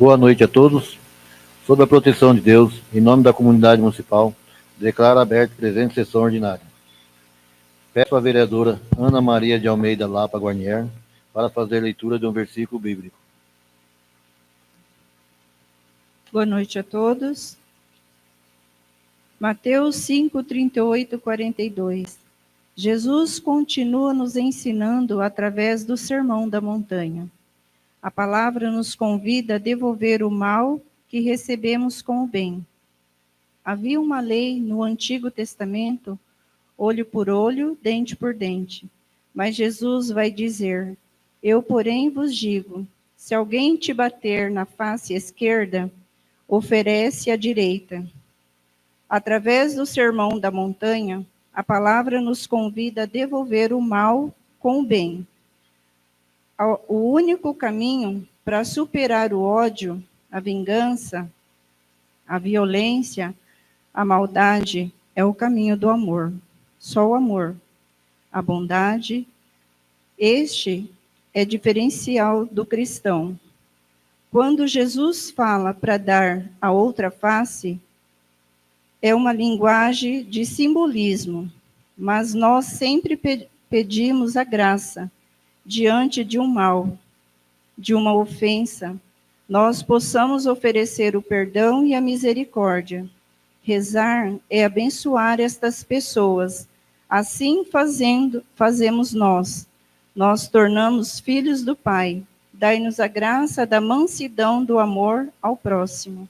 Boa noite a todos. Sob a proteção de Deus, em nome da comunidade municipal, declaro aberta a presente sessão ordinária. Peço à vereadora Ana Maria de Almeida Lapa Guarnier para fazer leitura de um versículo bíblico. Boa noite a todos. Mateus 5, 38, 42. Jesus continua nos ensinando através do Sermão da Montanha. A palavra nos convida a devolver o mal que recebemos com o bem. Havia uma lei no Antigo Testamento, olho por olho, dente por dente. Mas Jesus vai dizer: eu, porém, vos digo, se alguém te bater na face esquerda, oferece a direita. Através do Sermão da Montanha, a palavra nos convida a devolver o mal com o bem. O único caminho para superar o ódio, a vingança, a violência, a maldade, é o caminho do amor. Só o amor, a bondade, este é diferencial do cristão. Quando Jesus fala para dar a outra face, é uma linguagem de simbolismo, mas nós sempre pedimos a graça diante de um mal, de uma ofensa, nós possamos oferecer o perdão e a misericórdia. Rezar é abençoar estas pessoas. Assim fazemos nós. Nós tornamos filhos do Pai. Dai-nos a graça da mansidão do amor ao próximo.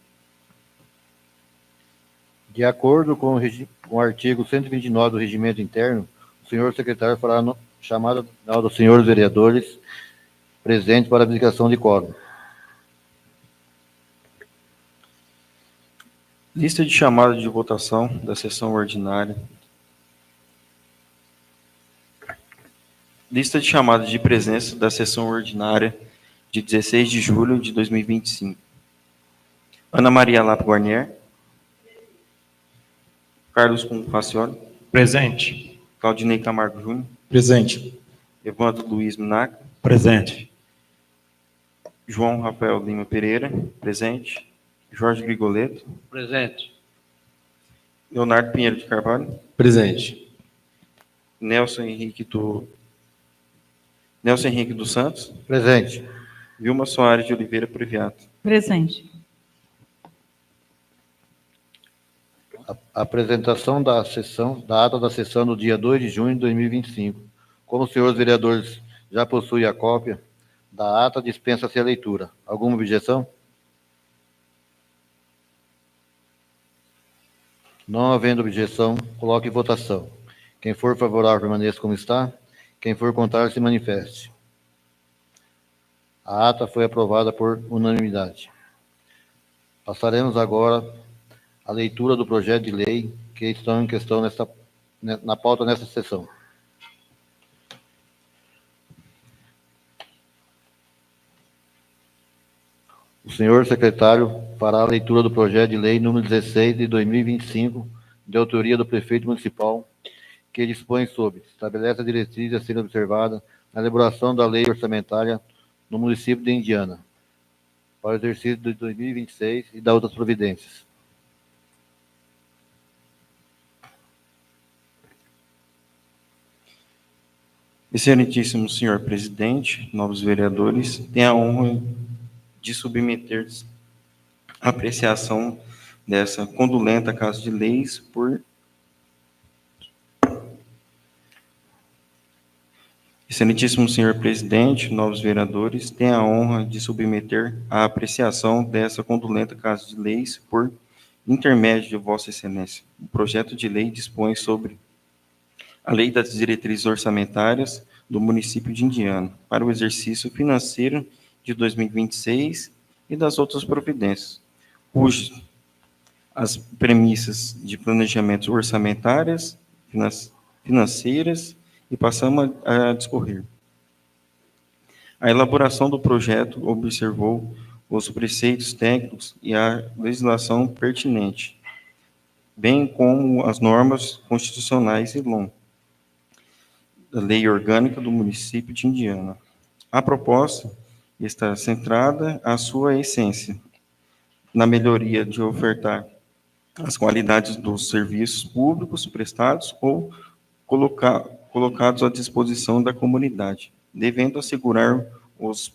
De acordo com o artigo 129 do Regimento Interno, o senhor secretário fará chamada dos senhores vereadores presentes para a aplicação de quórum. Lista de chamada de votação da sessão ordinária. Lista de chamada de presença da sessão ordinária de 16 de julho de 2025. Ana Maria Lapa Guarnier. Carlos Facioli. Presente. Claudinei Camargo Júnior. Presente. Evandro Luiz Minac. Presente. João Rafael Lima Pereira. Presente. Jorge Grigoleto. Presente. Leonardo Pinheiro de Carvalho. Presente. Nelson Henrique dos Santos. Presente. Vilma Soares de Oliveira Previato. Presente. A apresentação da ata da sessão do dia 2 de junho de 2025. Como os senhores vereadores já possuem a cópia da ata, dispensa-se a leitura. Alguma objeção? Não havendo objeção, coloque em votação. Quem for favorável, permaneça como está. Quem for contrário, se manifeste. A ata foi aprovada por unanimidade. Passaremos agora à leitura do projeto de lei que estão em questão na pauta nesta sessão. O senhor secretário fará a leitura do projeto de lei número 16 de 2025, de autoria do prefeito municipal, que dispõe sobre, estabelece a diretriz a ser observada na elaboração da lei orçamentária no município de Indiana, para o exercício de 2026 e da outras providências. Excelentíssimo senhor presidente, novos vereadores, tenho a honra de submeter a apreciação dessa condulenta Casa de Leis por... Excelentíssimo senhor presidente, novos vereadores, tenho a honra de submeter a apreciação dessa condulenta Casa de Leis por intermédio de Vossa Excelência. O projeto de lei dispõe sobre a Lei das Diretrizes Orçamentárias do município de Indiana para o exercício financeiro de 2026 e das outras providências, cujas as premissas de planejamento orçamentárias, financeiras, e passamos a discorrer. A elaboração do projeto observou os preceitos técnicos e a legislação pertinente, bem como as normas constitucionais e LOM, da Lei Orgânica do município de Indiana. A proposta está centrada a sua essência na melhoria de ofertar as qualidades dos serviços públicos prestados ou colocados à disposição da comunidade, devendo assegurar os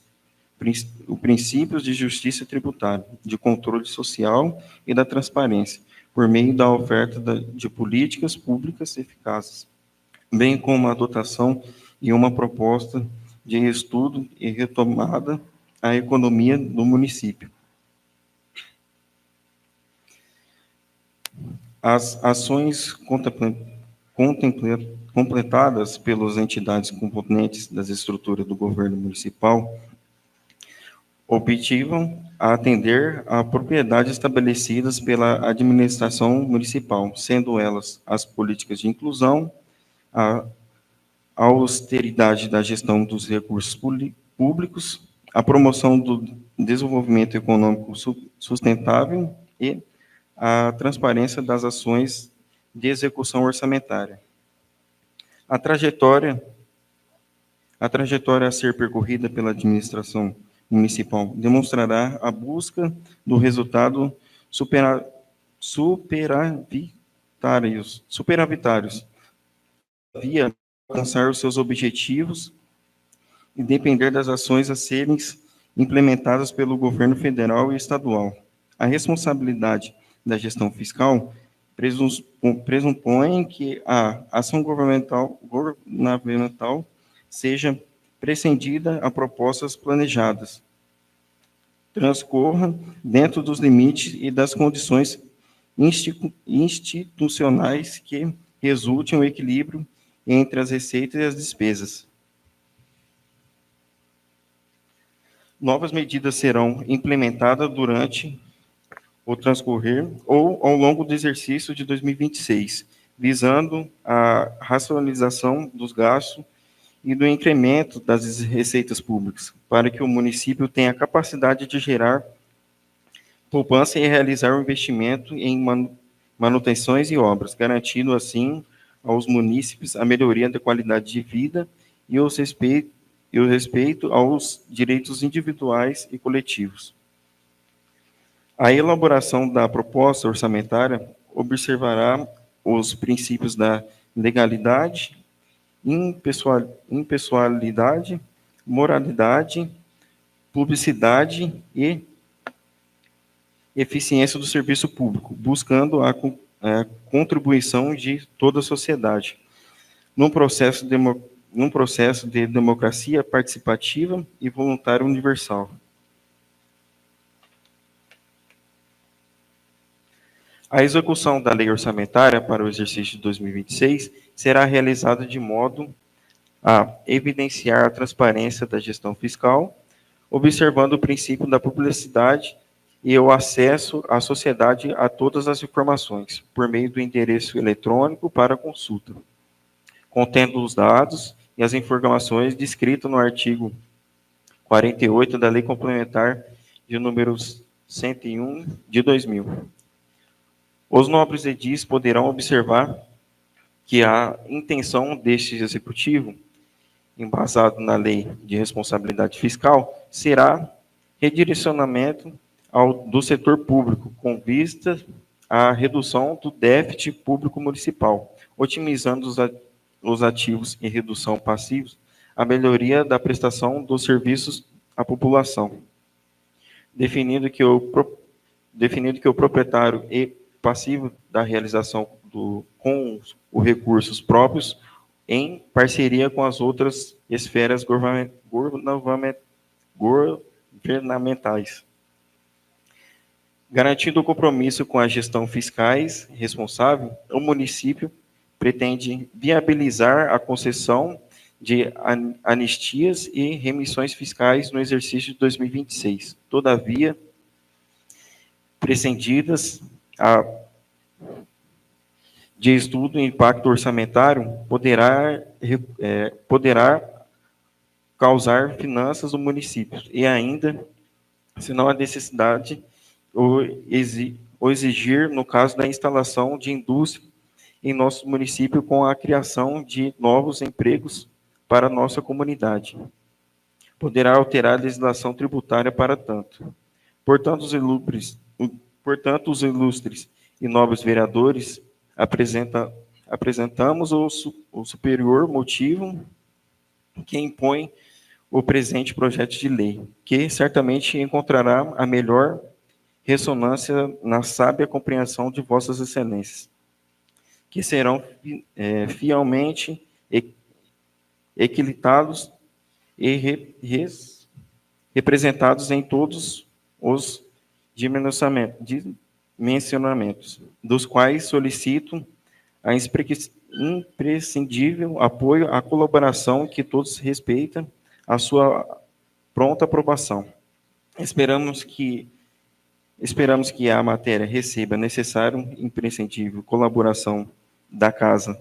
princípios de justiça tributária, de controle social e da transparência, por meio da oferta de políticas públicas eficazes, bem como a dotação e uma proposta de estudo e retomada à economia do município. As ações completadas pelas entidades componentes das estruturas do governo municipal objetivam a atender a propriedades estabelecidas pela administração municipal, sendo elas as políticas de inclusão, a austeridade da gestão dos recursos públicos, a promoção do desenvolvimento econômico sustentável e a transparência das ações de execução orçamentária. A trajetória a ser percorrida pela administração municipal demonstrará a busca do resultado superavitários, via alcançar os seus objetivos e depender das ações a serem implementadas pelo governo federal e estadual. A responsabilidade da gestão fiscal pressupõe que a ação governamental seja prescindida a propostas planejadas, transcorra dentro dos limites e das condições institucionais que resultem o equilíbrio entre as receitas e as despesas. Novas medidas serão implementadas durante o transcorrer ou ao longo do exercício de 2026, visando a racionalização dos gastos e do incremento das receitas públicas, para que o município tenha capacidade de gerar poupança e realizar o investimento em manutenções e obras, garantindo assim aos munícipes a melhoria da qualidade de vida e o respeito aos direitos individuais e coletivos. A elaboração da proposta orçamentária observará os princípios da legalidade, impessoalidade, moralidade, publicidade e eficiência do serviço público, buscando a contribuição de toda a sociedade, num processo de democracia participativa e voluntária universal. A execução da lei orçamentária para o exercício de 2026 será realizada de modo a evidenciar a transparência da gestão fiscal, observando o princípio da publicidade e o acesso à sociedade a todas as informações, por meio do endereço eletrônico para consulta, contendo os dados e as informações descritas no artigo 48 da Lei Complementar de número 101 de 2000. Os nobres edis poderão observar que a intenção deste executivo, embasado na Lei de Responsabilidade Fiscal, será redirecionamento do setor público, com vista à redução do déficit público municipal, otimizando os ativos e redução passivos, a melhoria da prestação dos serviços à população, definindo que o proprietário e passivo da realização com os recursos próprios em parceria com as outras esferas governamentais. Garantindo o compromisso com a gestão fiscais responsável, o município pretende viabilizar a concessão de anistias e remissões fiscais no exercício de 2026. Todavia, prescindidas de estudo e impacto orçamentário, poderá causar finanças do município e ainda, se não há necessidade, ou exigir, no caso da instalação de indústria em nosso município, com a criação de novos empregos para a nossa comunidade. poderá alterar a legislação tributária para tanto. Portanto, os ilustres e nobres vereadores apresentamos o superior motivo que impõe o presente projeto de lei, que certamente encontrará a melhor ressonância na sábia compreensão de vossas excelências, que serão fielmente equilitados e representados em todos os dimensionamentos, dos quais solicito a imprescindível apoio à colaboração que todos respeitam a sua pronta aprovação. Esperamos que a matéria receba a necessária e imprescindível colaboração da Casa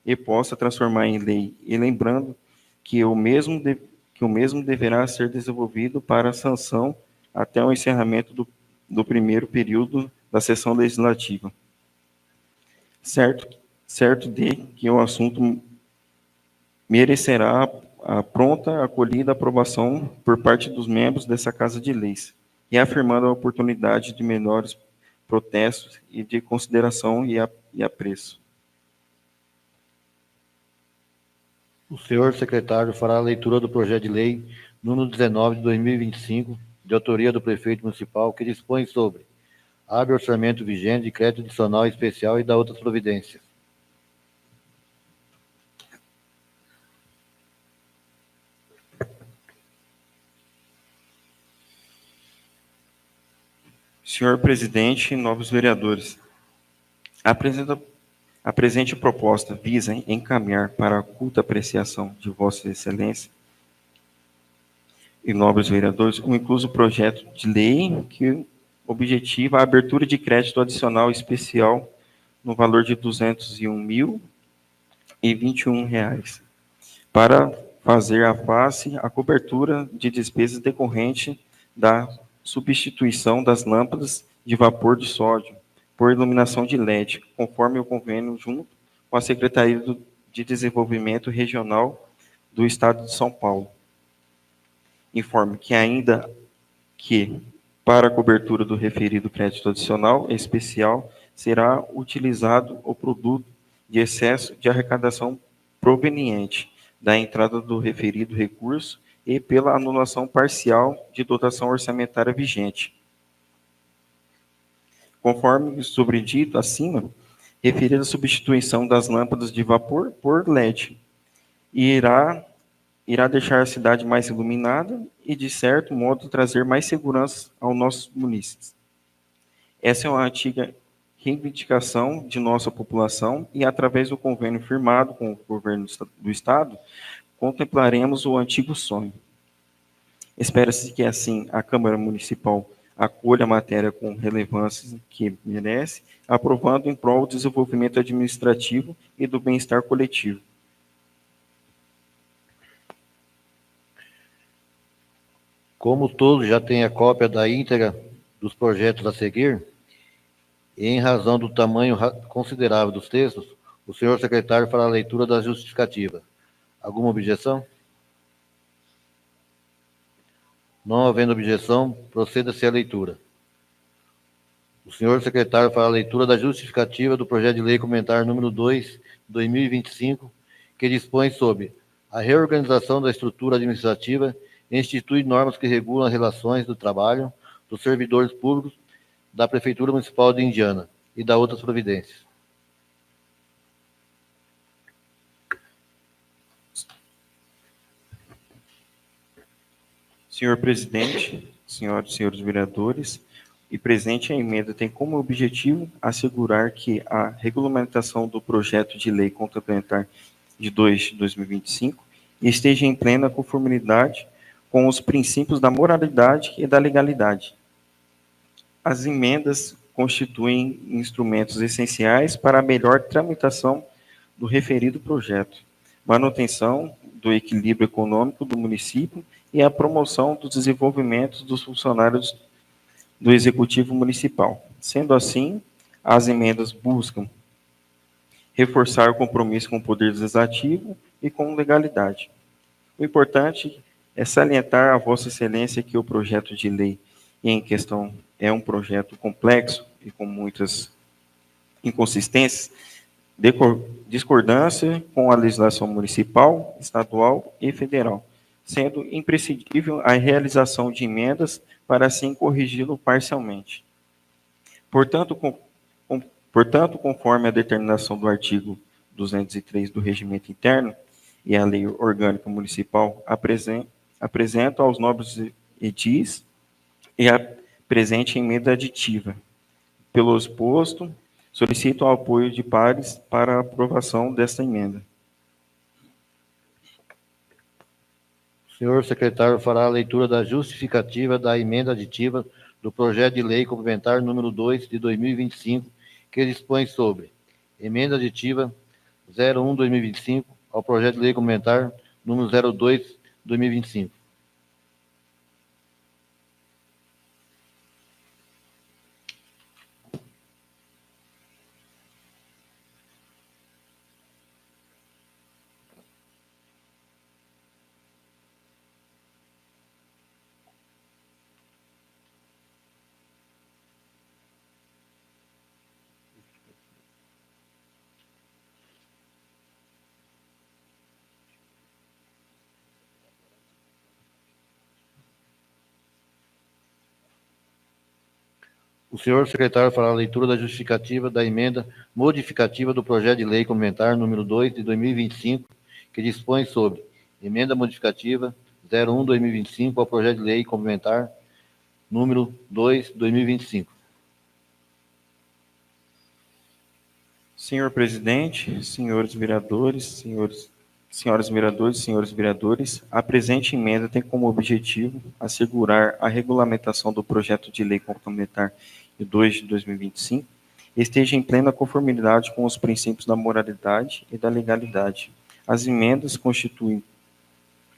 e possa transformar em lei, e lembrando que o mesmo deverá ser desenvolvido para sanção até o encerramento do primeiro período da sessão legislativa. Certo de que o assunto merecerá a pronta acolhida e aprovação por parte dos membros dessa Casa de Leis, reafirmando a oportunidade de menores protestos e de consideração e apreço. O senhor secretário fará a leitura do projeto de lei número 19 de 2025, de autoria do prefeito municipal, que dispõe sobre abre orçamento vigente de crédito adicional especial e da outras providências. Senhor presidente, novos vereadores, a presente proposta visa encaminhar para a culta apreciação de Vossa Excelência e nobres vereadores o incluso projeto de lei que objetiva a abertura de crédito adicional especial no valor de R$ 201.021 para fazer a cobertura de despesas decorrentes da substituição das lâmpadas de vapor de sódio por iluminação de LED, conforme o convênio junto com a Secretaria de Desenvolvimento Regional do Estado de São Paulo. Informe que para a cobertura do referido crédito adicional especial, será utilizado o produto de excesso de arrecadação proveniente da entrada do referido recurso e pela anulação parcial de dotação orçamentária vigente. Conforme sobredito acima, referida a substituição das lâmpadas de vapor por LED, irá deixar a cidade mais iluminada e, de certo modo, trazer mais segurança aos nossos munícipes. Essa é uma antiga reivindicação de nossa população e, através do convênio firmado com o governo do Estado, contemplaremos o antigo sonho. Espera-se que, assim, a Câmara Municipal acolha a matéria com relevância que merece, aprovando em prol do desenvolvimento administrativo e do bem-estar coletivo. Como todos já têm a cópia da íntegra dos projetos a seguir, e em razão do tamanho considerável dos textos, o senhor secretário fará a leitura da justificativa. Alguma objeção? Não havendo objeção, proceda-se à leitura. O senhor secretário fará a leitura da justificativa do projeto de lei complementar número 2, de 2025, que dispõe sobre a reorganização da estrutura administrativa e institui normas que regulam as relações do trabalho dos servidores públicos da Prefeitura Municipal de Indiana e da outras providências. Senhor presidente, senhoras e senhores vereadores, e presente a emenda tem como objetivo assegurar que a regulamentação do projeto de lei complementar de 2025 esteja em plena conformidade com os princípios da moralidade e da legalidade. As emendas constituem instrumentos essenciais para a melhor tramitação do referido projeto, manutenção do equilíbrio econômico do município e a promoção do desenvolvimento dos funcionários do Executivo Municipal. Sendo assim, as emendas buscam reforçar o compromisso com o Poder Legislativo e com legalidade. O importante É salientar a Vossa Excelência que o projeto de lei em questão é um projeto complexo e com muitas inconsistências, discordância com a legislação municipal, estadual e federal, sendo imprescindível a realização de emendas para assim corrigi-lo parcialmente. Portanto, portanto, conforme a determinação do artigo 203 do Regimento Interno e a Lei Orgânica Municipal, apresento aos nobres edis e a presente emenda aditiva. Pelo exposto, solicito o apoio de pares para a aprovação desta emenda. O senhor secretário fará a leitura da justificativa da emenda aditiva do projeto de lei complementar número 2 de 2025, que dispõe sobre emenda aditiva 01/2025 ao projeto de lei complementar número 02/2025. O senhor secretário fará a leitura da justificativa da emenda modificativa do projeto de lei complementar número 2 de 2025, que dispõe sobre emenda modificativa 01/2025 ao projeto de lei complementar número 2 de 2025. Senhor presidente, senhores vereadores, senhoras vereadores, senhores vereadores, a presente emenda tem como objetivo assegurar a regulamentação do projeto de lei complementar 2 de 2025 esteja em plena conformidade com os princípios da moralidade e da legalidade. As emendas constituem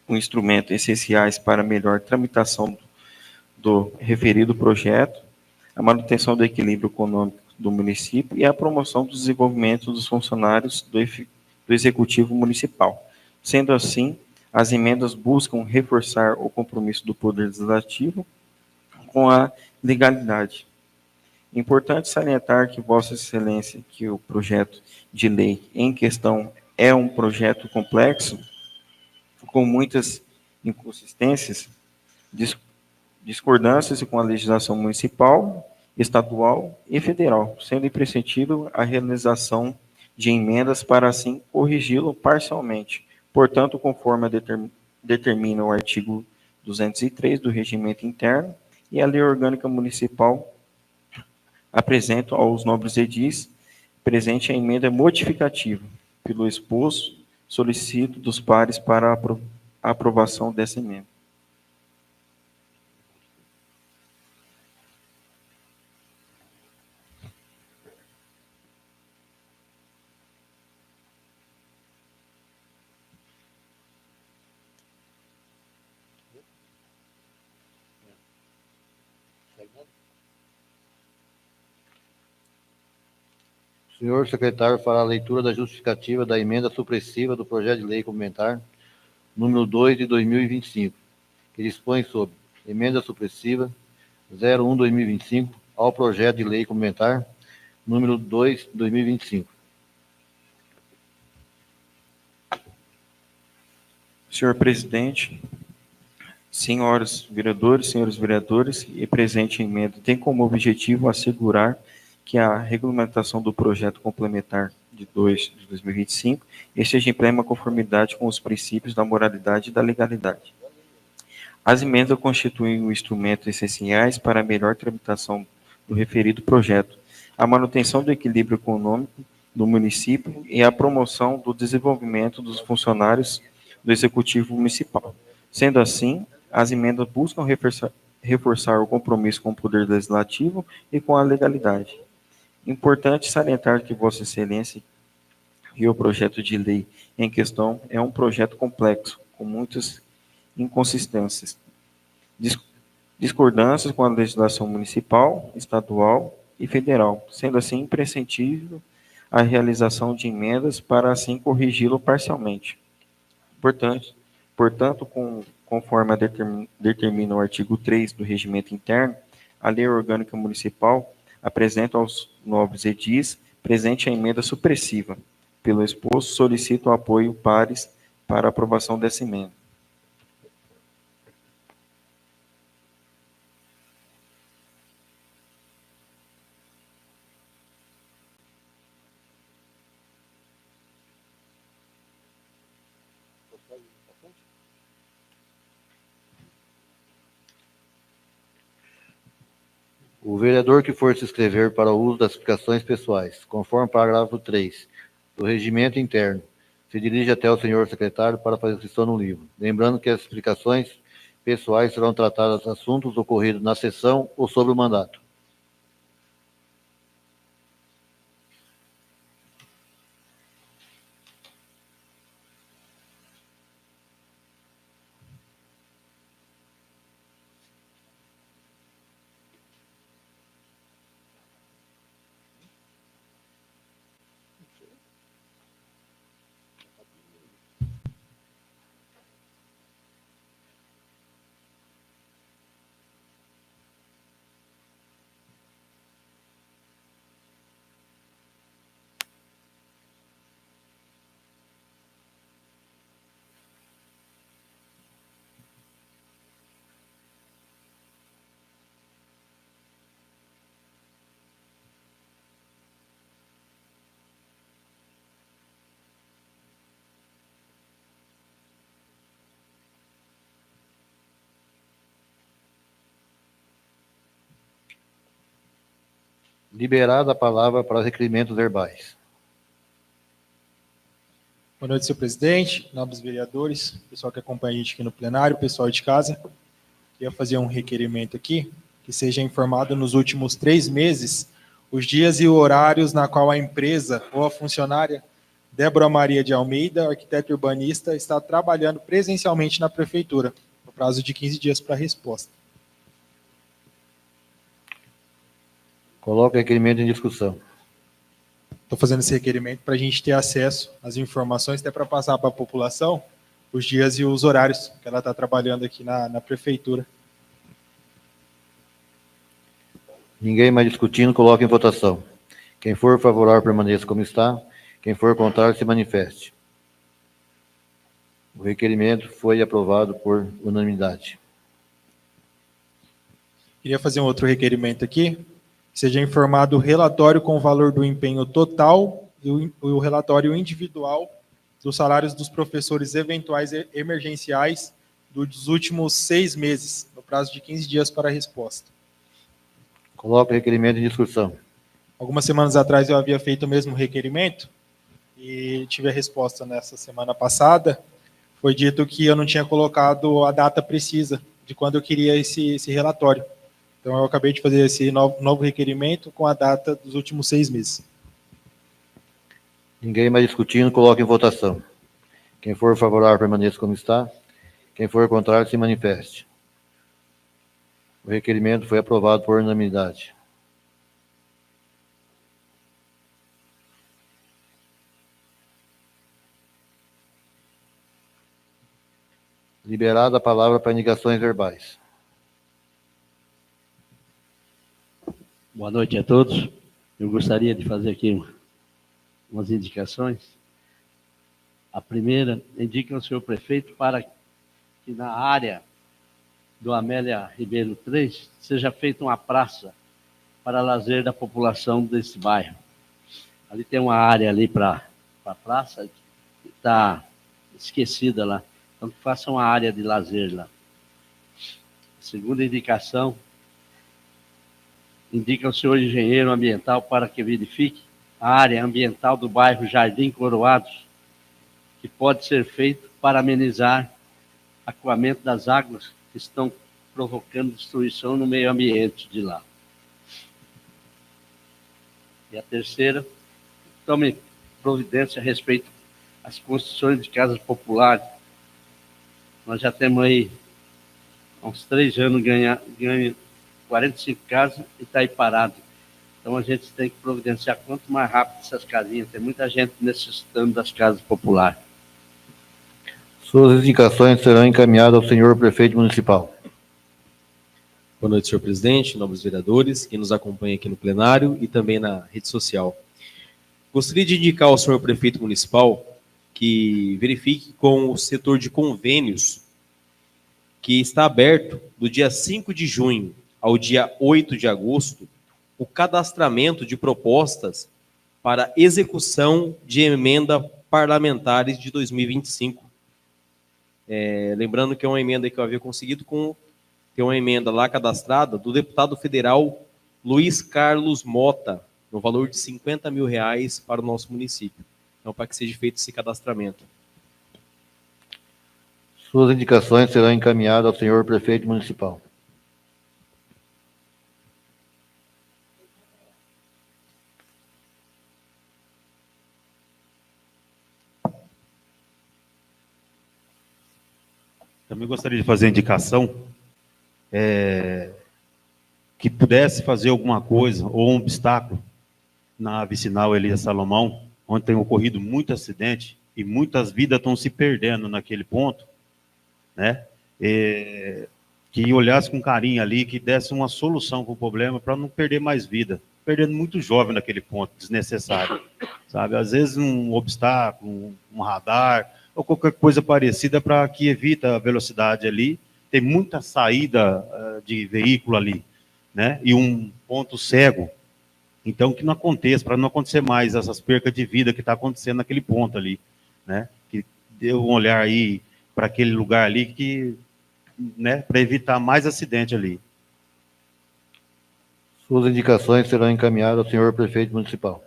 um instrumento essenciais para a melhor tramitação do referido projeto, a manutenção do equilíbrio econômico do município e a promoção do desenvolvimento dos funcionários do Executivo Municipal. Sendo assim, as emendas buscam reforçar o compromisso do Poder Legislativo com a legalidade. Importante salientar que Vossa Excelência, que o projeto de lei em questão é um projeto complexo, com muitas inconsistências, discordâncias com a legislação municipal, estadual e federal, sendo imprescindível a realização de emendas para assim corrigi-lo parcialmente. Portanto, conforme determina o artigo 203 do Regimento Interno e a Lei Orgânica Municipal, apresento aos nobres edis presente a emenda modificativa. Pelo exposto, solicito dos pares para a aprovação dessa emenda. O senhor secretário fará a leitura da justificativa da emenda supressiva do projeto de lei complementar número 2 de 2025, que dispõe sobre emenda supressiva 01/2025 ao projeto de lei complementar número 2 de 2025. Senhor presidente, senhores vereadores, e presente emenda tem como objetivo assegurar que a regulamentação do projeto complementar de 2 de 2025 esteja em plena conformidade com os princípios da moralidade e da legalidade. As emendas constituem um instrumento essenciais para a melhor tramitação do referido projeto, a manutenção do equilíbrio econômico do município e a promoção do desenvolvimento dos funcionários do Executivo Municipal. Sendo assim, as emendas buscam reforçar o compromisso com o Poder Legislativo e com a legalidade. Importante salientar que Vossa Excelência e o projeto de lei em questão é um projeto complexo, com muitas inconsistências, discordâncias com a legislação municipal, estadual e federal, sendo assim imprescindível a realização de emendas para assim corrigi-lo parcialmente. Portanto, conforme determina o artigo 3 do Regimento Interno, a Lei Orgânica Municipal apresenta aos nobres edis presente a emenda supressiva. Pelo exposto, solicito o apoio pares para a aprovação dessa emenda. O vereador que for se inscrever para o uso das explicações pessoais, conforme parágrafo 3 do Regimento Interno, se dirige até o senhor secretário para fazer inscrição no livro. Lembrando que as explicações pessoais serão tratadas assuntos ocorridos na sessão ou sobre o mandato. Liberada a palavra para requerimentos verbais. Boa noite, senhor presidente, nobres vereadores, pessoal que acompanha a gente aqui no plenário, pessoal de casa. Queria fazer um requerimento aqui, que seja informado nos últimos 3 meses os dias e horários na qual a empresa ou a funcionária Débora Maria de Almeida, arquiteta urbanista, está trabalhando presencialmente na prefeitura, no prazo de 15 dias para resposta. Coloque o requerimento em discussão. Estou fazendo esse requerimento para a gente ter acesso às informações, até para passar para a população os dias e os horários que ela está trabalhando aqui na prefeitura. Ninguém mais discutindo, coloque em votação. Quem for favorável, permaneça como está. Quem for contrário, se manifeste. O requerimento foi aprovado por unanimidade. Queria fazer um outro requerimento aqui. Seja informado o relatório com o valor do empenho total e o relatório individual dos salários dos professores eventuais e emergenciais dos últimos 6 meses, no prazo de 15 dias para a resposta. Coloque o requerimento em discussão. Algumas semanas atrás eu havia feito o mesmo requerimento e tive a resposta nessa semana passada. Foi dito que eu não tinha colocado a data precisa de quando eu queria esse relatório. Então, eu acabei de fazer esse novo requerimento com a data dos últimos 6 meses. Ninguém mais discutindo, coloque em votação. Quem for favorável, permaneça como está. Quem for contrário, se manifeste. O requerimento foi aprovado por unanimidade. Liberada a palavra para indicações verbais. Boa noite a todos. Eu gostaria de fazer aqui umas indicações. A primeira, indica ao senhor prefeito para que na área do Amélia Ribeiro 3 seja feita uma praça para lazer da população desse bairro. Ali tem uma área ali para a praça que está esquecida lá. Então, que faça uma área de lazer lá. Segunda indicação, indica ao senhor engenheiro ambiental para que verifique a área ambiental do bairro Jardim Coroados, que pode ser feito para amenizar o acuamento das águas que estão provocando destruição no meio ambiente de lá. E a terceira, tome providência a respeito às construções de casas populares. Nós já temos aí, há uns 3 anos, ganha 45 casas e está aí parado. Então a gente tem que providenciar quanto mais rápido essas casinhas. Tem muita gente necessitando das casas populares. Suas indicações serão encaminhadas ao senhor prefeito municipal. Boa noite, senhor presidente, nobres vereadores, quem nos acompanha aqui no plenário e também na rede social. Gostaria de indicar ao senhor prefeito municipal que verifique com o setor de convênios que está aberto do dia 5 de junho ao dia 8 de agosto o cadastramento de propostas para execução de emenda parlamentares de 2025. Lembrando que é uma emenda que eu havia conseguido ter uma emenda lá cadastrada do deputado federal Luiz Carlos Mota, no valor de R$50 mil para o nosso município. Então, para que seja feito esse cadastramento. Suas indicações serão encaminhadas ao senhor prefeito municipal. Também gostaria de fazer a indicação que pudesse fazer alguma coisa ou um obstáculo na vicinal Elias Salomão, onde tem ocorrido muito acidente e muitas vidas estão se perdendo naquele ponto, né? Que olhasse com carinho ali, que desse uma solução para o problema, para não perder mais vida. Perdendo muito jovem naquele ponto, desnecessário, sabe? Às vezes um obstáculo, um radar, ou qualquer coisa parecida para que evita a velocidade ali. Tem muita saída de veículo ali, né? E um ponto cego. Então, que não aconteça, para não acontecer mais essas percas de vida que está acontecendo naquele ponto ali, né? Que dê um olhar aí para aquele lugar ali, que, né, para evitar mais acidente ali. Suas indicações serão encaminhadas ao senhor prefeito municipal.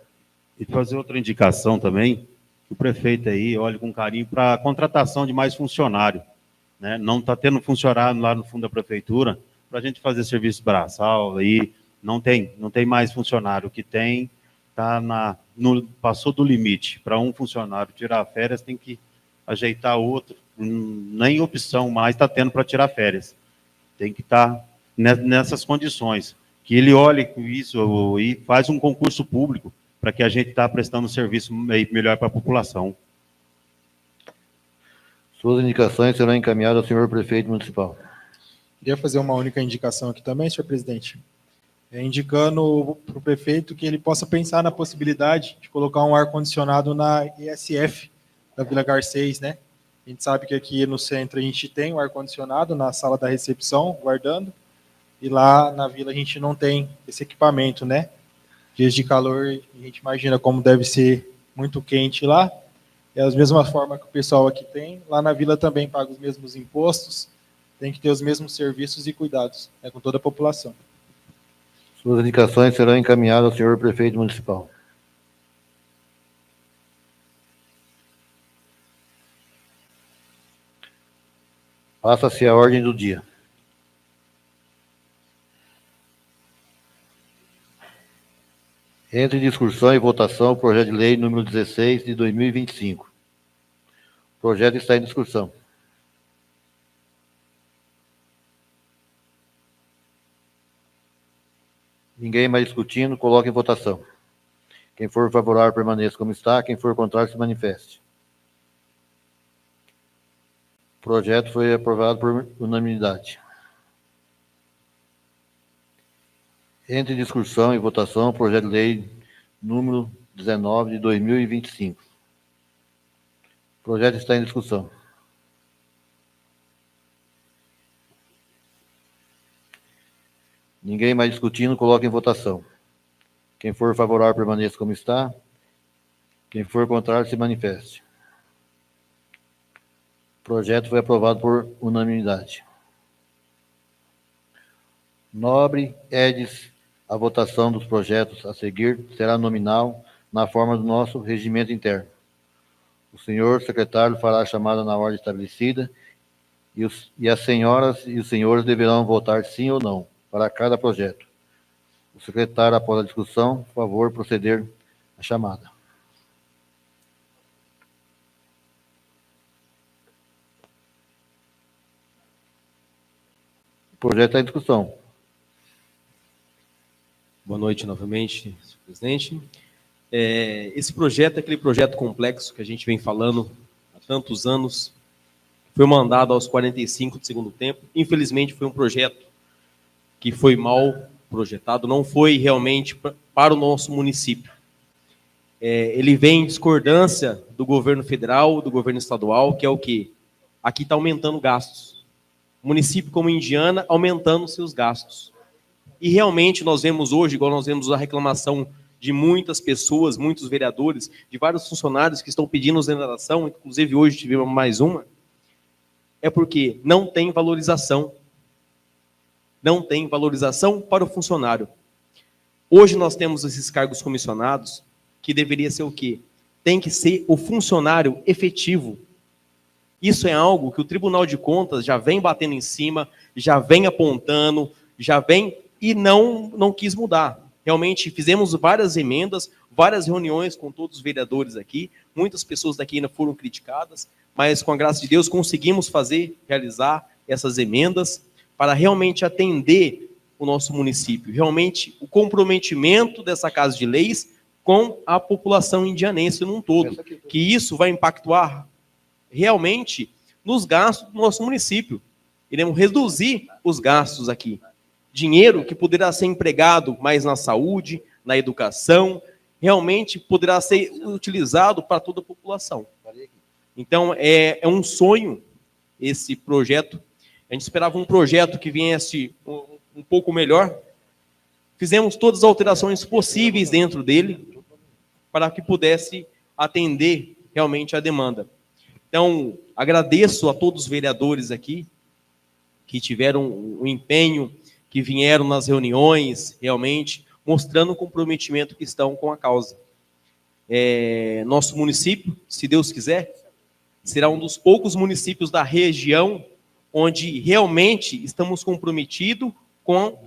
E fazer outra indicação também, que o prefeito aí olhe com carinho para a contratação de mais funcionário, né? Não está tendo funcionário lá no fundo da prefeitura para a gente fazer serviço braçal aí, não tem mais funcionário. O que tem passou do limite. Para um funcionário tirar férias, tem que ajeitar outro. Nem opção mais está tendo para tirar férias. Tem que estar nessas condições. Que ele olhe com isso e faz um concurso público para que a gente está prestando um serviço melhor para a população. Suas indicações serão encaminhadas ao senhor prefeito municipal. Queria fazer uma única indicação aqui também, senhor presidente. Indicando para o prefeito que ele possa pensar na possibilidade de colocar um ar-condicionado na ESF da Vila Garcês, né? A gente sabe que aqui no centro a gente tem um ar-condicionado na sala da recepção, guardando, e lá na vila a gente não tem esse equipamento, né? Dias de calor, a gente imagina como deve ser muito quente lá. É da mesma forma que o pessoal aqui tem, lá na vila também paga os mesmos impostos, tem que ter os mesmos serviços e cuidados, né, com toda a população. Suas indicações serão encaminhadas ao senhor prefeito municipal. Passa-se a ordem do dia. Entre discussão e votação, o projeto de lei número 16 de 2025. O projeto está em discussão. Ninguém mais discutindo, coloque em votação. Quem for favorável, permaneça como está. Quem for contrário, se manifeste. O projeto foi aprovado por unanimidade. Entre discussão e votação, o projeto de lei número 19 de 2025. O projeto está em discussão. Ninguém mais discutindo, coloque em votação. Quem for favorável, permaneça como está. Quem for contrário, se manifeste. O projeto foi aprovado por unanimidade. Nobre Edis, a votação dos projetos a seguir será nominal na forma do nosso regimento interno. O senhor secretário fará a chamada na ordem estabelecida e as senhoras e os senhores deverão votar sim ou não para cada projeto. O secretário, após a discussão, por favor, proceder à chamada. O projeto está em discussão. Boa noite novamente, senhor presidente. Esse projeto é aquele projeto complexo que a gente vem falando há tantos anos, foi mandado aos 45 do segundo tempo. Infelizmente, foi um projeto que foi mal projetado, não foi realmente para o nosso município. Ele vem em discordância do governo federal, do governo estadual, que é o quê? Aqui está aumentando gastos. O município como Indiana aumentando seus gastos. E realmente nós vemos hoje, igual nós vemos a reclamação de muitas pessoas, muitos vereadores, de vários funcionários que estão pedindo exoneração, inclusive hoje tivemos mais uma, é porque não tem valorização. Não tem valorização para o funcionário. Hoje nós temos esses cargos comissionados, que deveria ser o quê? Tem que ser o funcionário efetivo. Isso é algo que o Tribunal de Contas já vem batendo em cima, já vem apontando, já vem e não quis mudar. Realmente fizemos várias emendas, várias reuniões com todos os vereadores aqui, muitas pessoas daqui ainda foram criticadas, mas com a graça de Deus conseguimos realizar essas emendas para realmente atender o nosso município, realmente o comprometimento dessa Casa de Leis com a população indianense num todo, que isso vai impactar realmente nos gastos do nosso município. Iremos reduzir os gastos aqui. Dinheiro que poderá ser empregado mais na saúde, na educação, realmente poderá ser utilizado para toda a população. Então, é um sonho esse projeto. A gente esperava um projeto que viesse um pouco melhor. Fizemos todas as alterações possíveis dentro dele para que pudesse atender realmente a demanda. Então, agradeço a todos os vereadores aqui que tiveram o empenho, que vieram nas reuniões, realmente, mostrando o comprometimento que estão com a causa. Nosso município, se Deus quiser, será um dos poucos municípios da região onde realmente estamos comprometidos com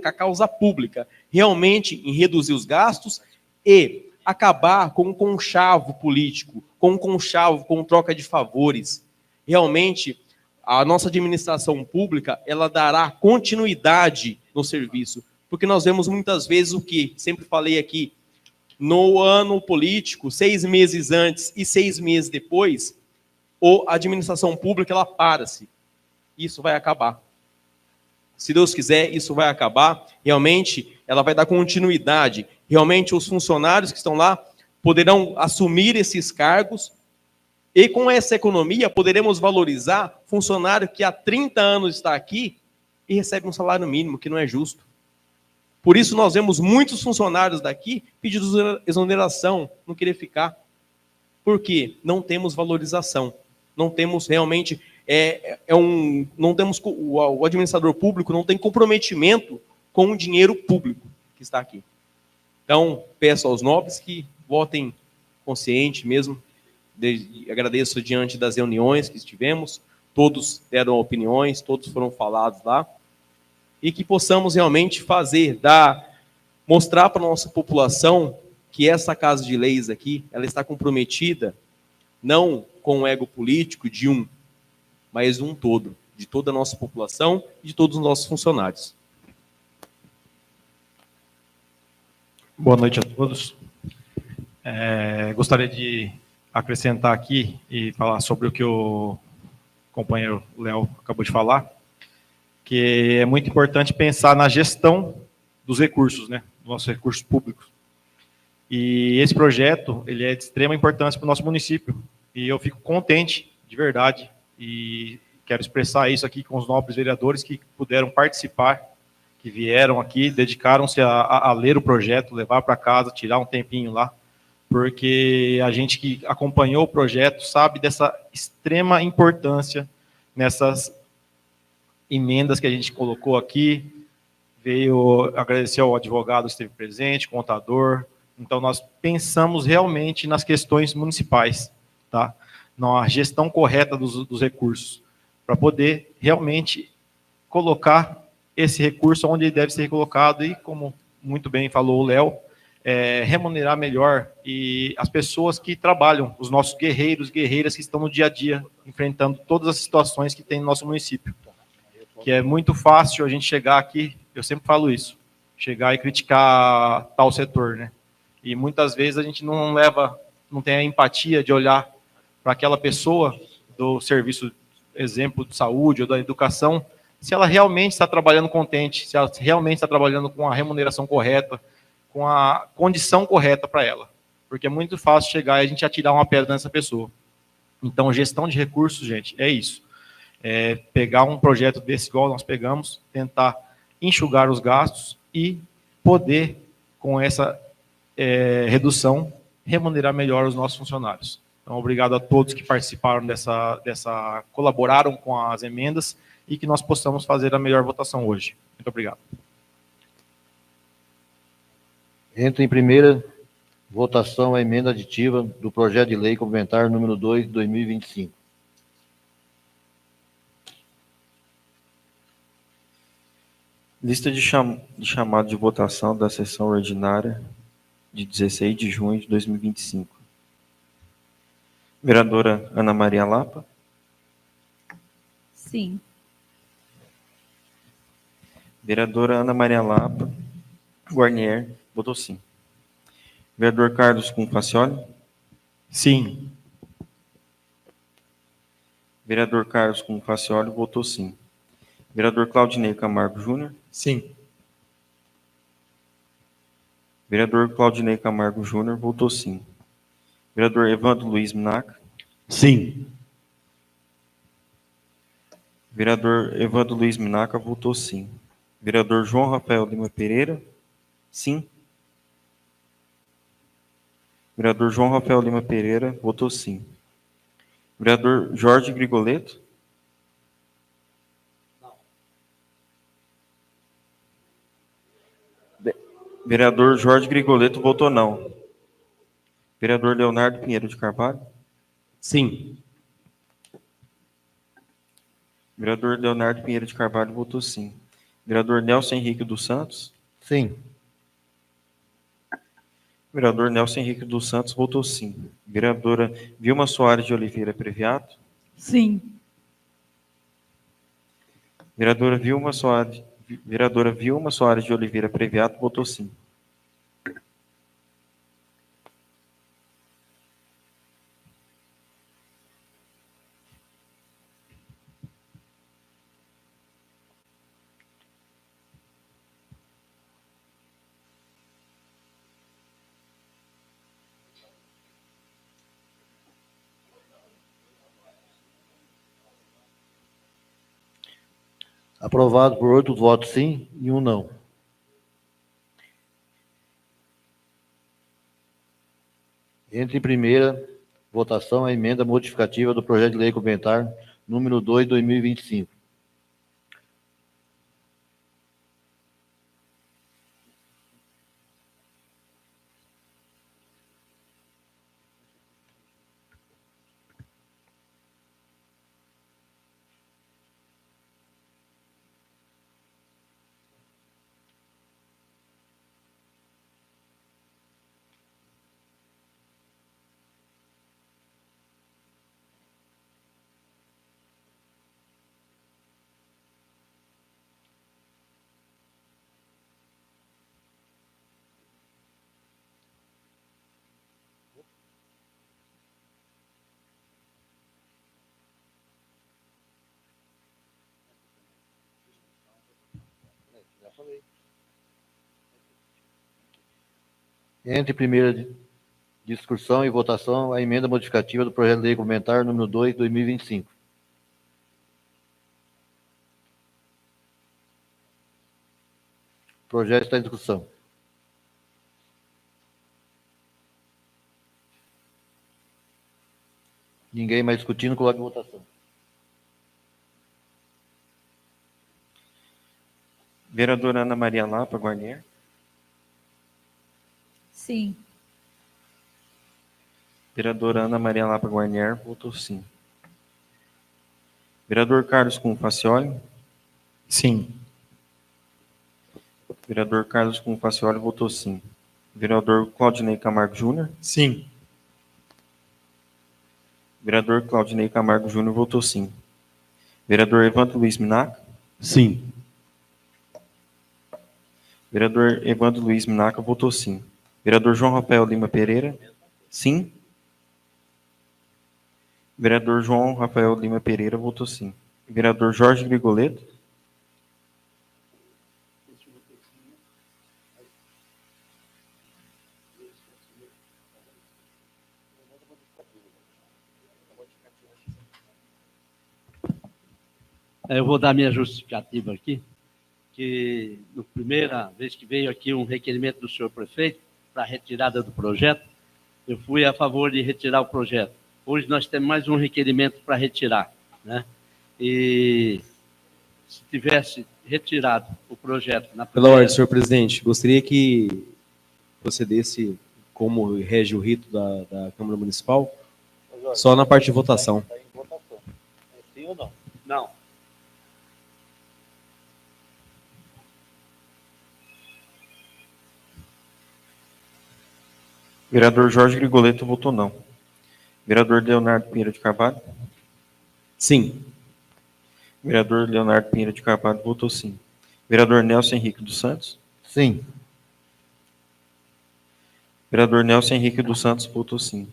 a causa pública, realmente em reduzir os gastos e acabar com o conchavo político, com o conchavo, com troca de favores. Realmente, a nossa administração pública, ela dará continuidade no serviço, porque nós vemos muitas vezes o que, sempre falei aqui, no ano político, 6 meses antes e 6 meses depois, a administração pública, ela para-se. Isso vai acabar. Se Deus quiser, isso vai acabar. Realmente, ela vai dar continuidade. Realmente, os funcionários que estão lá poderão assumir esses cargos e com essa economia poderemos valorizar funcionário que há 30 anos está aqui e recebe um salário mínimo, que não é justo. Por isso nós vemos muitos funcionários daqui pedindo exoneração, não querer ficar. Por quê? Não temos valorização. Não temos realmente, não temos, o administrador público não tem comprometimento com o dinheiro público que está aqui. Então, peço aos nobres que votem consciente mesmo. Agradeço diante das reuniões que tivemos, todos deram opiniões, todos foram falados lá, e que possamos realmente mostrar para a nossa população que essa Casa de Leis aqui, ela está comprometida não com o ego político de mas um todo, de toda a nossa população e de todos os nossos funcionários. Boa noite a todos. Gostaria de acrescentar aqui e falar sobre o que o companheiro Léo acabou de falar, que é muito importante pensar na gestão dos recursos, né, dos nossos recursos públicos. E esse projeto, ele é de extrema importância para o nosso município. E eu fico contente, de verdade, e quero expressar isso aqui com os nobres vereadores que puderam participar, que vieram aqui, dedicaram-se a ler o projeto, levar para casa, tirar um tempinho lá, porque a gente que acompanhou o projeto sabe dessa extrema importância nessas emendas que a gente colocou aqui. Veio agradecer ao advogado que esteve presente, contador. Então, nós pensamos realmente nas questões municipais, tá? Na gestão correta dos recursos, para poder realmente colocar esse recurso onde ele deve ser colocado e, como muito bem falou o Léo, remunerar melhor e as pessoas que trabalham, os nossos guerreiros, guerreiras que estão no dia a dia, enfrentando todas as situações que tem no nosso município. Que é muito fácil a gente chegar aqui, eu sempre falo isso, chegar e criticar tal setor, né? E muitas vezes a gente não tem a empatia de olhar para aquela pessoa do serviço exemplo de saúde ou da educação, se ela realmente está trabalhando contente, se ela realmente está trabalhando com a remuneração correta, com a condição correta para ela. Porque é muito fácil chegar e a gente atirar uma pedra nessa pessoa. Então, gestão de recursos, gente, é isso. É pegar um projeto desse, igual nós pegamos, tentar enxugar os gastos e poder, com essa redução, remunerar melhor os nossos funcionários. Então, obrigado a todos que participaram colaboraram com as emendas e que nós possamos fazer a melhor votação hoje. Muito obrigado. Entra em primeira votação a emenda aditiva do projeto de lei complementar número 2 de 2025. Lista de chamado de votação da sessão ordinária de 16 de junho de 2025. Vereadora Ana Maria Lapa. Sim. Vereadora Ana Maria Lapa Guarnier votou sim. Vereador Carlos Cunfacioli. Sim. Vereador Carlos Cunfacioli votou sim. Vereador Claudinei Camargo Júnior. Sim. Vereador Claudinei Camargo Júnior votou sim. Vereador Evandro Luiz Minaca. Sim. Vereador Evandro Luiz Minaca votou sim. Vereador João Rafael Lima Pereira. Sim. Vereador João Rafael Lima Pereira votou sim. Vereador Jorge Grigoleto. Vereador Jorge Grigoleto votou não. Vereador Leonardo Pinheiro de Carvalho. Sim. Vereador Leonardo Pinheiro de Carvalho votou sim. Vereador Nelson Henrique dos Santos. Sim. Vereador Nelson Henrique dos Santos votou sim. Vereadora Vilma Soares de Oliveira Previato. Sim. Vereadora Vilma Soares de Oliveira Previato votou sim. Aprovado por 8 votos sim e 1 não. Entra em primeira votação a emenda modificativa do projeto de lei complementar número 2 de 2025. Entre primeira discussão e votação a emenda modificativa do projeto de lei complementar número 2 de 2025. O projeto está em discussão. Ninguém mais discutindo, coloque em votação. Vereadora Ana Maria Lapa Guarnier. Sim. Vereadora Ana Maria Lapa Guarnier votou sim. Vereador Carlos Cunfacioli. Sim. Vereador Carlos Cunfacioli votou sim. Vereador Claudinei Camargo Júnior. Sim. Vereador Claudinei Camargo Júnior votou sim. Vereador Evandro Luiz Minaca. Sim. Vereador Evandro Luiz Minaca votou sim. Vereador João Rafael Lima Pereira. Sim. Vereador João Rafael Lima Pereira votou sim. Vereador Jorge Grigoleto. Eu vou dar minha justificativa aqui, que na primeira vez que veio aqui um requerimento do senhor prefeito para a retirada do projeto, eu fui a favor de retirar o projeto. Hoje nós temos mais um requerimento para retirar, né? E se tivesse retirado o projeto na Pela ordem, senhor presidente, gostaria que procedesse como rege o rito da Câmara Municipal, só na parte de votação. Sim ou não? Não. Vereador Jorge Grigoleto votou não. Vereador Leonardo Pinheiro de Carvalho. Sim. Vereador Leonardo Pinheiro de Carvalho votou sim. Vereador Nelson Henrique dos Santos. Sim. Vereador Nelson Henrique dos Santos votou sim.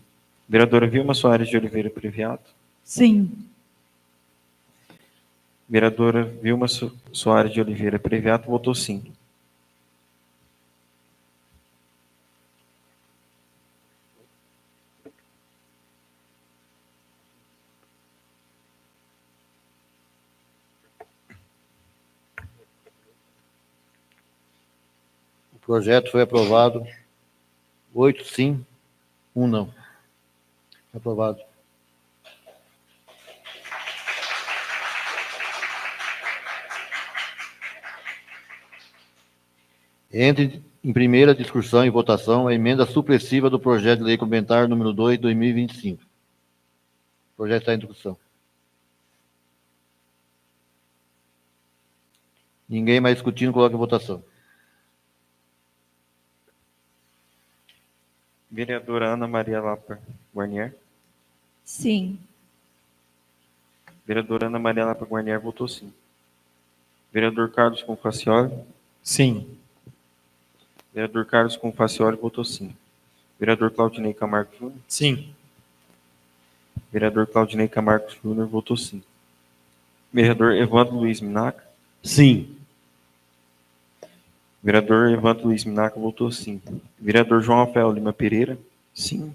Vereadora Vilma Soares de Oliveira Previato. Sim. Vereadora Vilma Soares de Oliveira Previato votou sim. O projeto foi aprovado. 8 sim, 1 não. Aprovado. Entre em primeira discussão e votação a emenda supressiva do projeto de lei complementar número 2, 2025. O projeto está em discussão. Ninguém mais discutindo, coloca em votação. Vereadora Ana Maria Lapa Guarnier. Sim. Vereadora Ana Maria Lapa Guarnier votou sim. Vereador Carlos Confacioli. Sim. Vereador Carlos Confacioli votou sim. Vereador Claudinei Camargo Júnior. Sim. Vereador Claudinei Camargo Júnior votou sim. Vereador Evandro Luiz Minaca. Sim. Vereador Evandro Luiz Minaca votou sim. Vereador João Rafael Lima Pereira. Sim.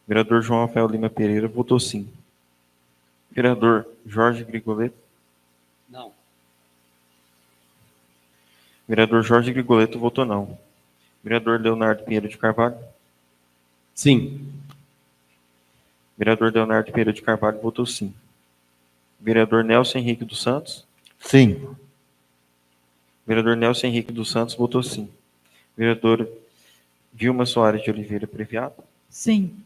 Vereador João Rafael Lima Pereira votou sim. Vereador Jorge Grigoleto. Não. Vereador Jorge Grigoleto votou não. Vereador Leonardo Pinheiro de Carvalho. Sim. Vereador Leonardo Pinheiro de Carvalho votou sim. Vereador Nelson Henrique dos Santos. Sim. Vereador Nelson Henrique dos Santos votou sim. Vereadora Vilma Soares de Oliveira Previato. Sim.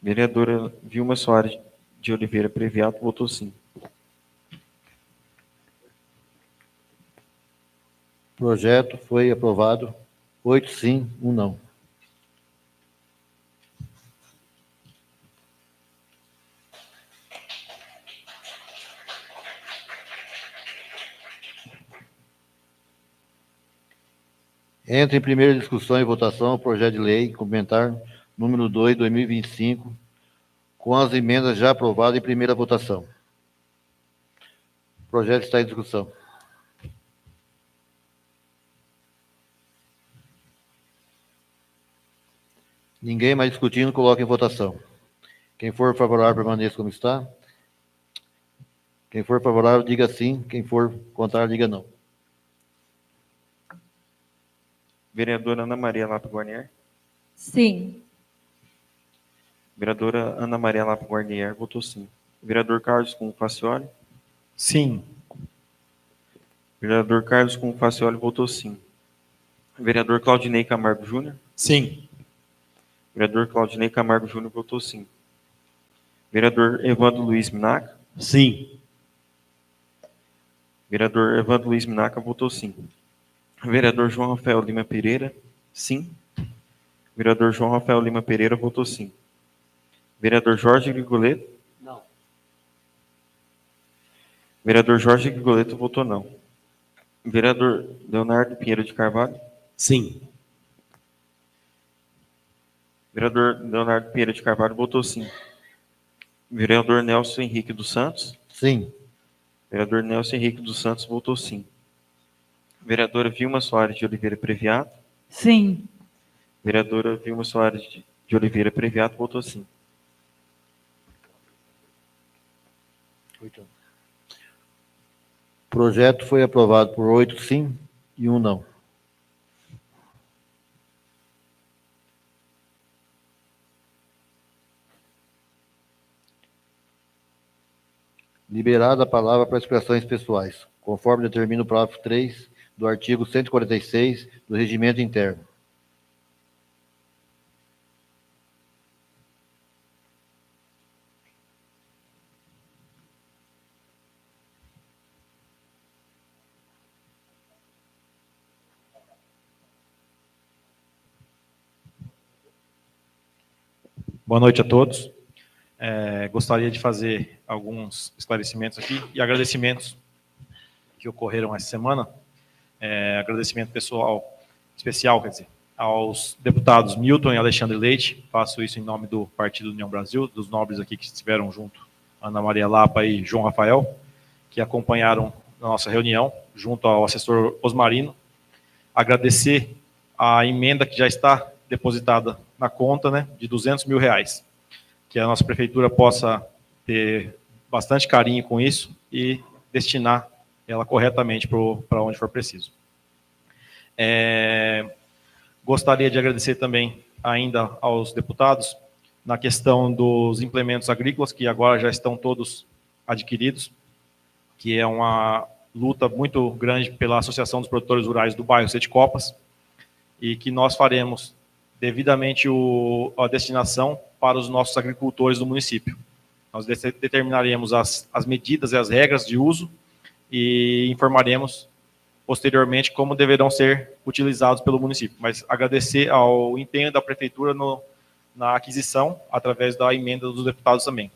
Vereadora Vilma Soares de Oliveira Previato votou sim. O projeto foi aprovado. 8 sim, 1 não. Entra em primeira discussão e votação o projeto de lei complementar número 2, 2025, com as emendas já aprovadas em primeira votação. O projeto está em discussão. Ninguém mais discutindo, coloca em votação. Quem for favorável, permaneça como está. Quem for favorável, diga sim. Quem for contrário, diga não. Vereadora Ana Maria Lapa Guarnier. Sim. Vereadora Ana Maria Lapa Guarnier votou sim. Vereador Carlos Confacioli. Sim. Vereador Carlos Confacioli votou sim. Vereador Claudinei Camargo Júnior. Sim. Vereador Claudinei Camargo Júnior votou sim. Vereador Evandro Luiz Minaca. Sim. Vereador Evandro Luiz Minaca votou sim. Vereador João Rafael Lima Pereira. Sim. Vereador João Rafael Lima Pereira votou sim. Vereador Jorge Grigoleto. Não. Vereador Jorge Grigoleto votou não. Vereador Leonardo Pinheiro de Carvalho. Sim. Vereador Leonardo Pereira de Carvalho votou sim. Vereador Nelson Henrique dos Santos. Sim. Vereador Nelson Henrique dos Santos votou sim. Vereadora Vilma Soares de Oliveira Previato. Sim. Vereadora Vilma Soares de Oliveira Previato votou sim. O projeto foi aprovado por 8 sim e 1 não. Liberada a palavra para expressões pessoais, conforme determina o parágrafo 3 do artigo 146 do Regimento Interno. Boa noite a todos. Gostaria de fazer alguns esclarecimentos aqui e agradecimentos que ocorreram essa semana. Agradecimento pessoal, especial, quer dizer, aos deputados Milton e Alexandre Leite. Faço isso em nome do Partido União Brasil, dos nobres aqui que estiveram junto, Ana Maria Lapa e João Rafael, que acompanharam a nossa reunião, junto ao assessor Osmarino. Agradecer a emenda que já está depositada na conta, né, de R$200 mil, que a nossa prefeitura possa ter bastante carinho com isso e destinar ela corretamente para onde for preciso. Gostaria de agradecer também ainda aos deputados na questão dos implementos agrícolas, que agora já estão todos adquiridos, que é uma luta muito grande pela Associação dos Produtores Rurais do bairro Sete Copas, e que nós faremos devidamente a destinação para os nossos agricultores do município. Nós determinaremos as medidas e as regras de uso e informaremos posteriormente como deverão ser utilizados pelo município. Mas agradecer ao empenho da prefeitura na aquisição, através da emenda dos deputados também.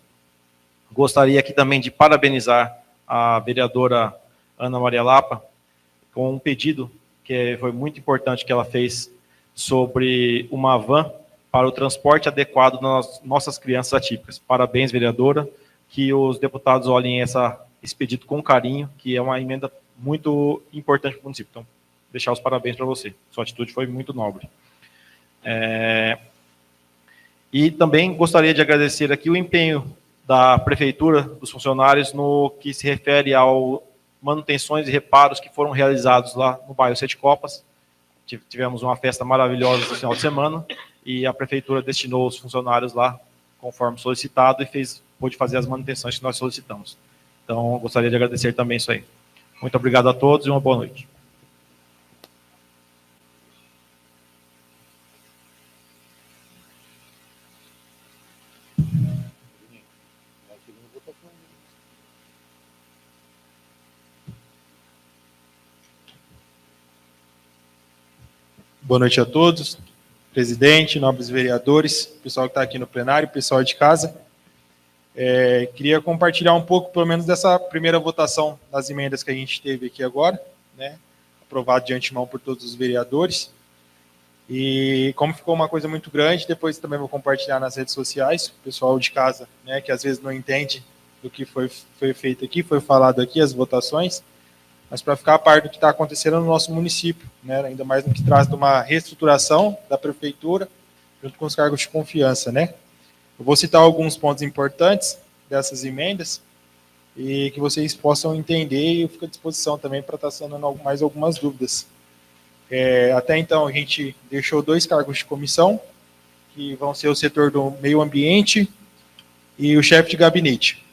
Gostaria aqui também de parabenizar a vereadora Ana Maria Lapa com um pedido que foi muito importante que ela fez sobre uma van para o transporte adequado das nossas crianças atípicas. Parabéns, vereadora, que os deputados olhem esse pedido com carinho, que é uma emenda muito importante para o município. Então, deixar os parabéns para você. Sua atitude foi muito nobre. E também gostaria de agradecer aqui o empenho da prefeitura, dos funcionários, no que se refere ao manutenções e reparos que foram realizados lá no bairro Sete Copas. Tivemos uma festa maravilhosa no final de semana e a prefeitura destinou os funcionários lá conforme solicitado e pôde fazer as manutenções que nós solicitamos. Então, gostaria de agradecer também isso aí. Muito obrigado a todos e uma boa noite. Boa noite a todos, presidente, nobres vereadores, pessoal que está aqui no plenário, pessoal de casa. Queria compartilhar um pouco, pelo menos, dessa primeira votação das emendas que a gente teve aqui agora, né, aprovado de antemão por todos os vereadores. E como ficou uma coisa muito grande, depois também vou compartilhar nas redes sociais, o pessoal de casa, né, que às vezes não entende do que foi feito aqui, foi falado aqui, as votações, mas para ficar a par do que está acontecendo no nosso município, né, ainda mais no que traz de uma reestruturação da prefeitura, junto com os cargos de confiança, né. Eu vou citar alguns pontos importantes dessas emendas e que vocês possam entender, e eu fico à disposição também para estar sanando mais algumas dúvidas. Até então, a gente deixou 2 cargos de comissão, que vão ser o setor do meio ambiente e o chefe de gabinete.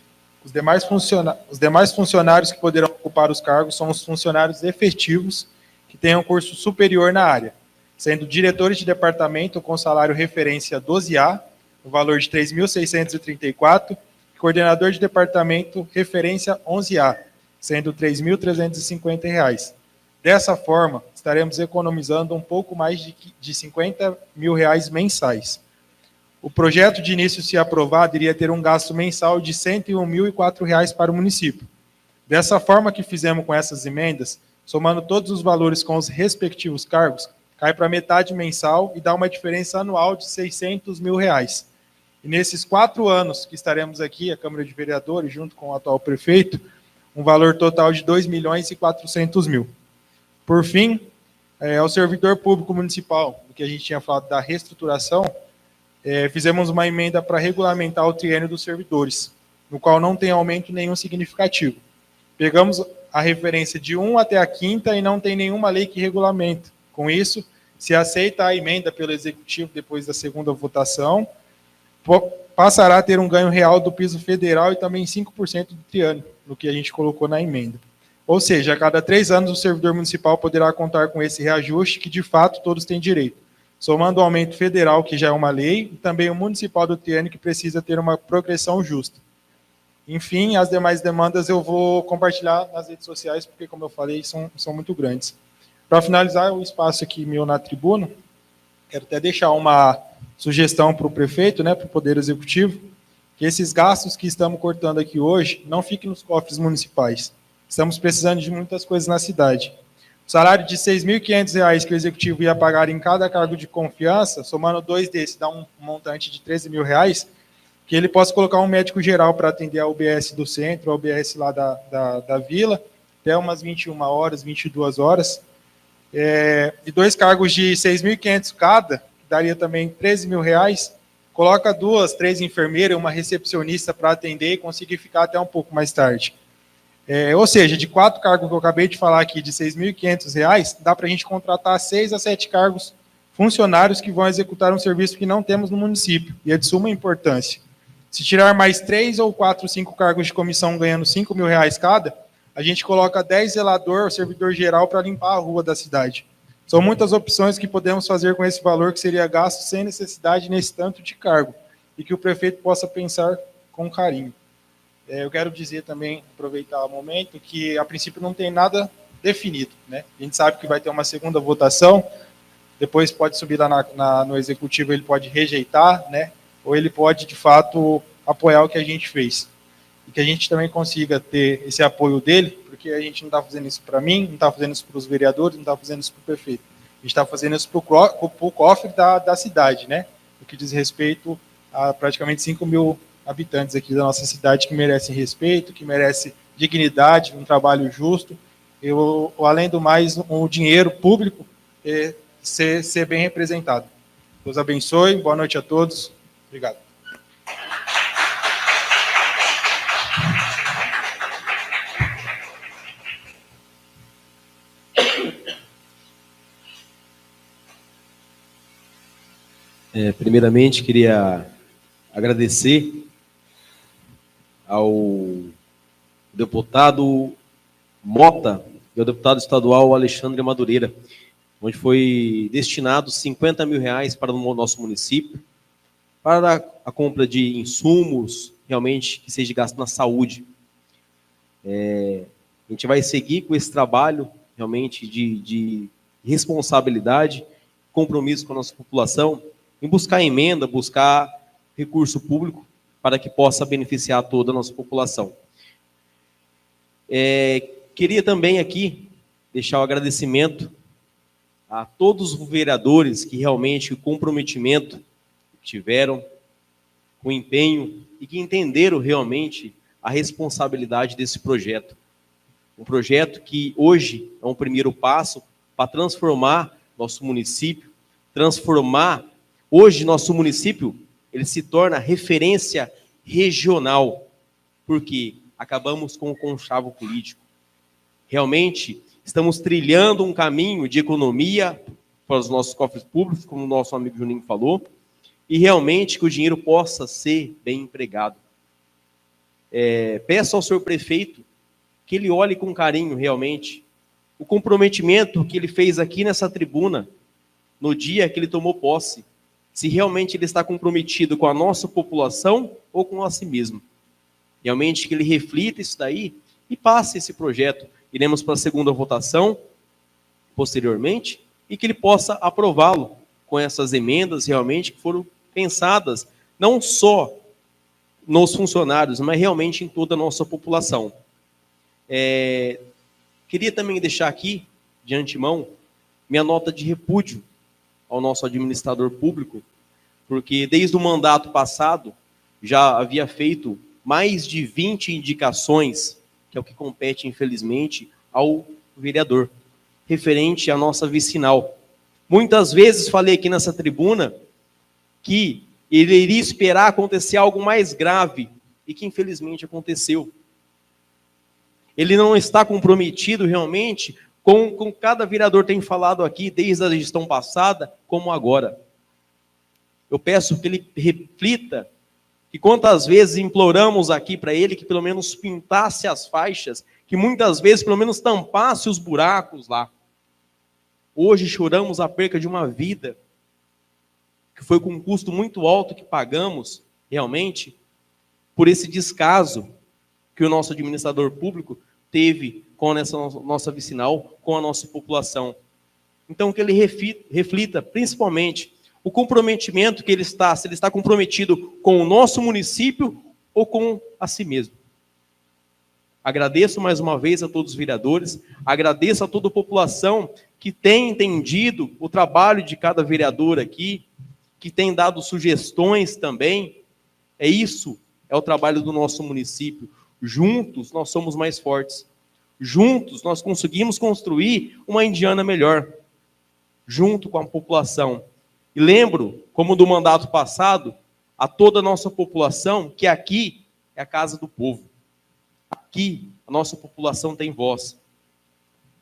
Os demais funcionários que poderão ocupar os cargos são os funcionários efetivos que tenham curso superior na área, sendo diretores de departamento com salário referência 12A, no valor de R$ 3.634, e coordenador de departamento referência 11A, sendo R$ 3.350. Dessa forma, estaremos economizando um pouco mais de R$ 50 mil mensais. O projeto de início, se aprovado, iria ter um gasto mensal de R$ 101.004 para o município. Dessa forma que fizemos com essas emendas, somando todos os valores com os respectivos cargos, cai para metade mensal e dá uma diferença anual de R$600 mil. E nesses 4 anos que estaremos aqui, a Câmara de Vereadores, junto com o atual prefeito, um valor total de R$2.400.000. Por fim, ao servidor público municipal, do que a gente tinha falado da reestruturação, fizemos uma emenda para regulamentar o triênio dos servidores, no qual não tem aumento nenhum significativo. Pegamos a referência de 1 até a 5ª e não tem nenhuma lei que regulamenta. Com isso, se aceita a emenda pelo Executivo depois da segunda votação, passará a ter um ganho real do piso federal e também 5% do triênio, no que a gente colocou na emenda. Ou seja, a cada 3 anos o servidor municipal poderá contar com esse reajuste que, de fato, todos têm direito, somando o aumento federal, que já é uma lei, e também o municipal do triênio, que precisa ter uma progressão justa. Enfim, as demais demandas eu vou compartilhar nas redes sociais, porque, como eu falei, são muito grandes. Para finalizar o espaço aqui meu na tribuna, quero até deixar uma sugestão para o prefeito, para o Poder Executivo, que esses gastos que estamos cortando aqui hoje não fiquem nos cofres municipais. Estamos precisando de muitas coisas na cidade. O salário de R$6.500 que o Executivo ia pagar em cada cargo de confiança, somando 2 desses, dá um montante de R$13 mil, que ele possa colocar um médico geral para atender a UBS do centro, a UBS lá da vila, até umas 21 horas, 22 horas, e 2 cargos de R$6.500 cada, que daria também R$13 mil, coloca 2, 3 enfermeiras, uma recepcionista para atender e conseguir ficar até um pouco mais tarde. Ou seja, de 4 cargos que eu acabei de falar aqui, de R$6.500, dá para a gente contratar 6 a 7 cargos funcionários que vão executar um serviço que não temos no município, e é de suma importância. Se tirar mais 3 ou 4, 5 cargos de comissão ganhando R$5 mil cada, a gente coloca 10 zelador ou servidor geral para limpar a rua da cidade. São muitas opções que podemos fazer com esse valor que seria gasto sem necessidade nesse tanto de cargo, e que o prefeito possa pensar com carinho. Eu quero dizer também, aproveitar o momento, que a princípio não tem nada definido. A gente sabe que vai ter uma segunda votação, depois pode subir lá no Executivo, ele pode rejeitar, ou ele pode, de fato, apoiar o que a gente fez. E que a gente também consiga ter esse apoio dele, porque a gente não está fazendo isso para mim, não está fazendo isso para os vereadores, não está fazendo isso para o prefeito. A gente está fazendo isso para o cofre da cidade, o que diz respeito a praticamente 5 mil habitantes aqui da nossa cidade que merecem respeito, que merecem dignidade, um trabalho justo, além do mais, o dinheiro público ser bem representado. Deus abençoe, boa noite a todos. Obrigado. Primeiramente, queria agradecer ao deputado Mota e ao deputado estadual Alexandre Madureira, onde foi destinado R$50 mil para o nosso município, para a compra de insumos, realmente, que seja gasto na saúde. A gente vai seguir com esse trabalho, realmente, de responsabilidade, compromisso com a nossa população, em buscar emenda, buscar recurso público, para que possa beneficiar toda a nossa população. Queria também aqui deixar o agradecimento a todos os vereadores que realmente o comprometimento tiveram, com empenho e que entenderam realmente a responsabilidade desse projeto. Um projeto que hoje é um primeiro passo para transformar nosso município, hoje nosso município, ele se torna referência regional, porque acabamos com o conchavo político. Realmente, estamos trilhando um caminho de economia para os nossos cofres públicos, como o nosso amigo Juninho falou, e realmente que o dinheiro possa ser bem empregado. Peço ao senhor prefeito que ele olhe com carinho, realmente, o comprometimento que ele fez aqui nessa tribuna, no dia que ele tomou posse, se realmente ele está comprometido com a nossa população ou com a si mesmo. Realmente que ele reflita isso daí e passe esse projeto. Iremos para a segunda votação, posteriormente, e que ele possa aprová-lo com essas emendas realmente que foram pensadas, não só nos funcionários, mas realmente em toda a nossa população. Queria também deixar aqui, de antemão, minha nota de repúdio ao nosso administrador público, porque desde o mandato passado já havia feito mais de 20 indicações, que é o que compete, infelizmente, ao vereador, referente à nossa vicinal. Muitas vezes falei aqui nessa tribuna que ele iria esperar acontecer algo mais grave, e que infelizmente aconteceu. Ele não está comprometido realmente com cada vereador tem falado aqui, desde a gestão passada, como agora. Eu peço que ele reflita que quantas vezes imploramos aqui para ele que pelo menos pintasse as faixas, que muitas vezes pelo menos tampasse os buracos lá. Hoje choramos a perca de uma vida, que foi com um custo muito alto que pagamos, realmente, por esse descaso que o nosso administrador público teve com essa nossa vicinal, com a nossa população. Então, que ele reflita, principalmente, o comprometimento que ele está, se ele está comprometido com o nosso município ou com a si mesmo. Agradeço mais uma vez a todos os vereadores, agradeço a toda a população que tem entendido o trabalho de cada vereador aqui, que tem dado sugestões também. Isso é o trabalho do nosso município. Juntos nós somos mais fortes. Juntos nós conseguimos construir uma Indiana melhor, junto com a população. E lembro, como do mandato passado, a toda a nossa população, que aqui é a casa do povo. Aqui a nossa população tem voz.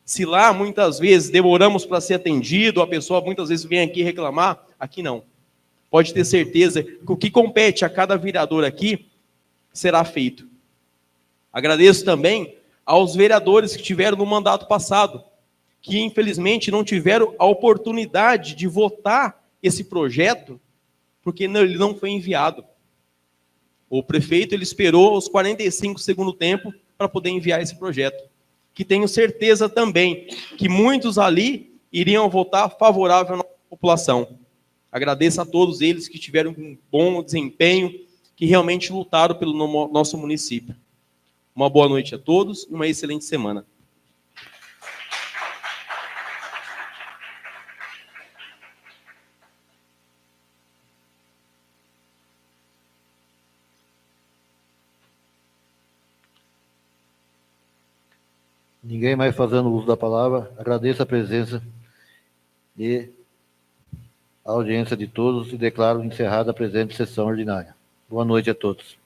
Se lá muitas vezes demoramos para ser atendido, a pessoa muitas vezes vem aqui reclamar, aqui não. Pode ter certeza que o que compete a cada vereador aqui será feito. Agradeço também aos vereadores que tiveram no mandato passado, que infelizmente não tiveram a oportunidade de votar esse projeto, porque ele não foi enviado. O prefeito ele esperou os 45 segundos tempo para poder enviar esse projeto. Que tenho certeza também que muitos ali iriam votar favorável à nossa população. Agradeço a todos eles que tiveram um bom desempenho, que realmente lutaram pelo nosso município. Uma boa noite a todos e uma excelente semana. Ninguém mais fazendo uso da palavra. Agradeço a presença e a audiência de todos e declaro encerrada a presente sessão ordinária. Boa noite a todos.